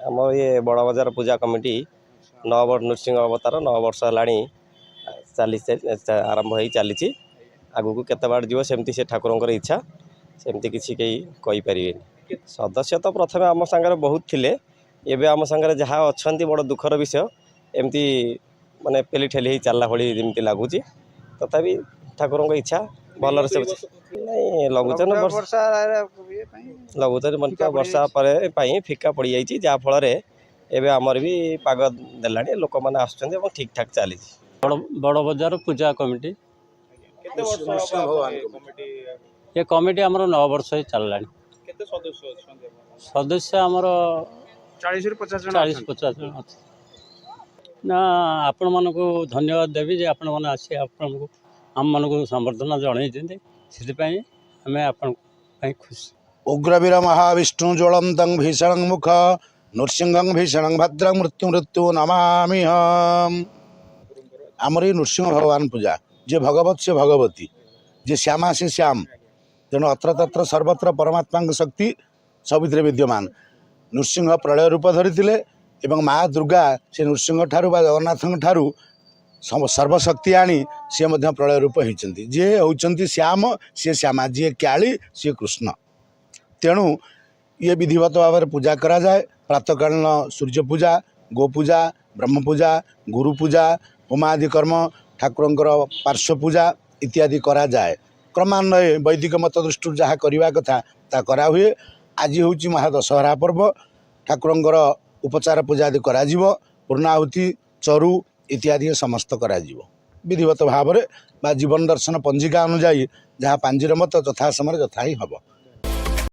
आम ये बड़ बजार पूजा कमिटी 9 वर्ष नृसिंह अवतार 9 वर्ष है चली आरंभ हो चली आगू को केते बाट जीव सेमती से ठाकुर इच्छा सेमती किसी कही पारे सदस्य तो प्रथम आम सांगे बहुत थिले एबे आम सांगे जहाँ अच्छा बड़ दुखर विषय एमती माने पेली ठेली चलला भली जमी लगुच तथापि ठाकुर इच्छा भल से नहीं लगुचन वर्षा पर फिका पड़ जाइए जहाँफल एवं आमर भी पाग देला लोक मैंने आसुँच ठीक ठाक चली बड़ बजार पूजा कमिटी ये कमिटी आमर 9 वर्ष ही चलला सदस्य आमर 40-50 जन ना आपण मानक धन्यवाद देवी जे आपण मैंने आसी आपको आम मानक संबर्धना जन से आम आप खुशी उग्रवीर महाविष्णु ज्वलंतं भीषणं मुख नृसिंहं भीषणं भद्रं मृत्यु मृत्यु नमामि आमर नृसिंह भगवान पूजा जे भगवत से भगवती जे श्यामा से श्याम तेणु अत्र तत्र सर्वत्र परमात्मा शक्ति सबुद विद्यमान नृसिंह प्रलय रूप धरी एवं माँ दुर्गा से नृसिंह ठारू बा जगन्नाथ ठारू सर्वशक्ति आनी सी प्रलय रूप होती जे होती श्याम सी श्यामा जी क्याली सी कृष्ण तेणु ये विधिवत भाव में पूजा करा जाए प्रातःकालीन सूर्य पूजा गो पूजा ब्रह्म पूजा गुरु पूजा होमादि कर्म ठाकुर पार्श्व पूजा इत्यादि करा जाए क्रमान्वये वैदिक मत दृष्टि जहाँ करवा कथा ता करा हुए आज हूँ महादशहरा पर्व ठाकुर उपचार पूजा आदि करा पूर्णाहुति चरु इत्यादि समस्त करा विधिवत भाव में जीवन दर्शन पंजिका अनुजाई जहाँ पांजीर मत तथा समय तथा ही हम।